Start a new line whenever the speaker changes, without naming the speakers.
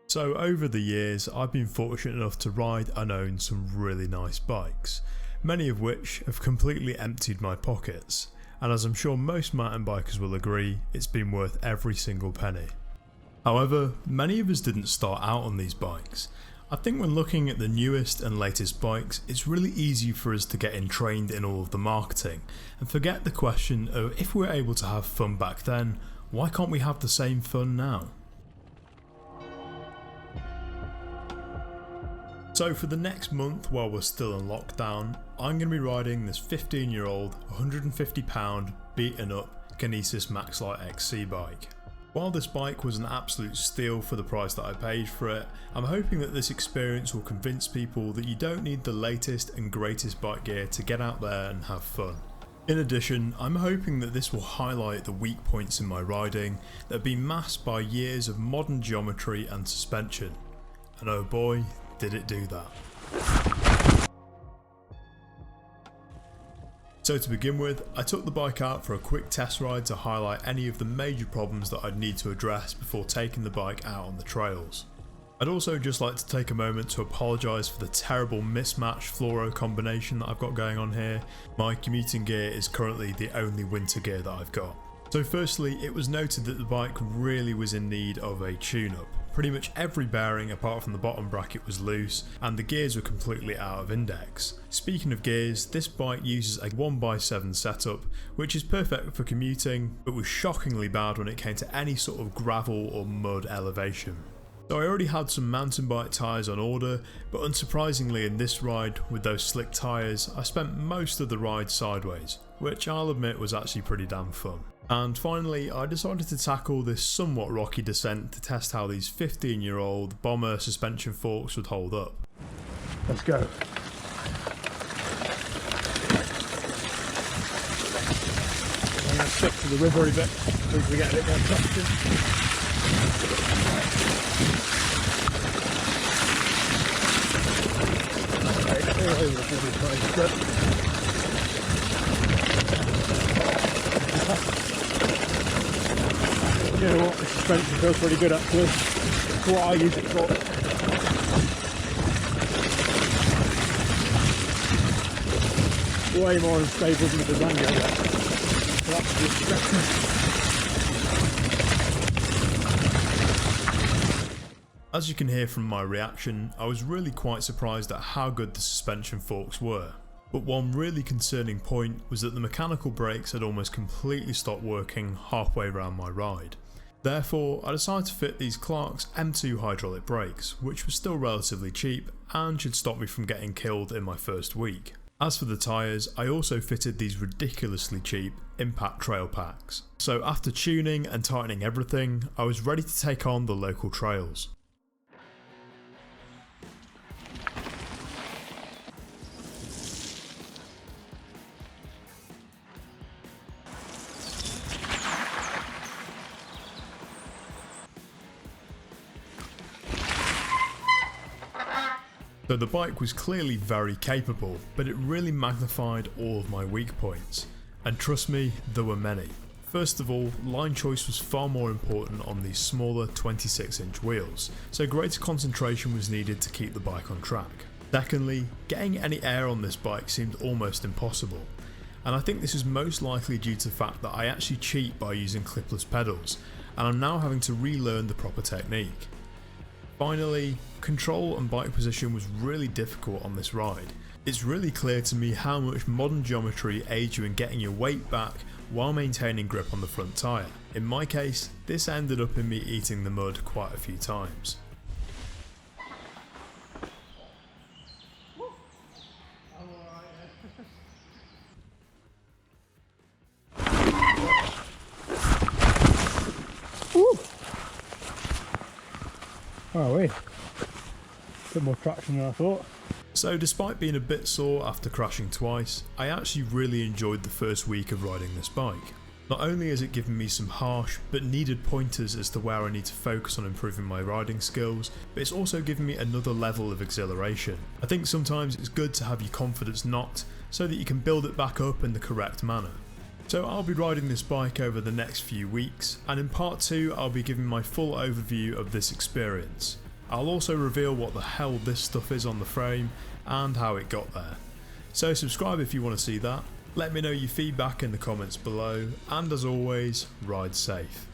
So over the years I've been fortunate enough to ride and own some really nice bikes, many of which have completely emptied my pockets, and as I'm sure most mountain bikers will agree, it's been worth every single penny. However, many of us didn't start out on these bikes. I think when looking at the newest and latest bikes, it's really easy for us to get entrained in all of the marketing and forget the question of if we were able to have fun back then, why can't we have the same fun now? So for the next month while we're still in lockdown, I'm going to be riding this 15-year-old, £150 beaten up Kenesis maxlight XC bike. While this bike was an absolute steal for the price that I paid for it, I'm hoping that this experience will convince people that you don't need the latest and greatest bike gear to get out there and have fun. In addition, I'm hoping that this will highlight the weak points in my riding that have been masked by years of modern geometry and suspension. And oh boy, did it do that. So to begin with, I took the bike out for a quick test ride to highlight any of the major problems that I'd need to address before taking the bike out on the trails. I'd also just like to take a moment to apologise for the terrible mismatched fluoro combination that I've got going on here. My commuting gear is currently the only winter gear that I've got. So firstly, it was noted that the bike really was in need of a tune-up. Pretty much every bearing apart from the bottom bracket was loose and the gears were completely out of index. Speaking of gears, this bike uses a 1x7 setup which is perfect for commuting but was shockingly bad when it came to any sort of gravel or mud elevation. So I already had some mountain bike tyres on order, but unsurprisingly in this ride with those slick tyres I spent most of the ride sideways, which I'll admit was actually pretty damn fun. And finally, I decided to tackle this somewhat rocky descent to test how these 15-year-old bomber suspension forks would hold up.
Let's go. I'm going to stick to the river a bit so we get a bit more traction. You know what, the suspension feels pretty good actually. That's what I use it for. Way more unstable than the Bizango. So that's the
As you can hear from my reaction, I was really quite surprised at how good the suspension forks were. But one really concerning point was that the mechanical brakes had almost completely stopped working halfway around my ride. Therefore, I decided to fit these Clark's M2 hydraulic brakes, which were still relatively cheap and should stop me from getting killed in my first week. As for the tyres, I also fitted these ridiculously cheap Impact trail packs. So after tuning and tightening everything, I was ready to take on the local trails. So the bike was clearly very capable, but it really magnified all of my weak points. And trust me, there were many. First of all, line choice was far more important on these smaller 26-inch wheels, so greater concentration was needed to keep the bike on track. Secondly, getting any air on this bike seemed almost impossible, and I think this is most likely due to the fact that I actually cheat by using clipless pedals, and I'm now having to relearn the proper technique. Finally, control and bike position was really difficult on this ride. It's really clear to me how much modern geometry aids you in getting your weight back while maintaining grip on the front tyre. In my case, this ended up in me eating the mud quite a few times.
Oh wait, a bit more traction than I thought.
So despite being a bit sore after crashing twice, I actually really enjoyed the first week of riding this bike. Not only has it given me some harsh but needed pointers as to where I need to focus on improving my riding skills, but it's also given me another level of exhilaration. I think sometimes it's good to have your confidence knocked so that you can build it back up in the correct manner. So I'll be riding this bike over the next few weeks, and in part 2 I'll be giving my full overview of this experience. I'll also reveal what the hell this stuff is on the frame and how it got there. So subscribe if you want to see that. Let me know your feedback in the comments below, and as always, ride safe.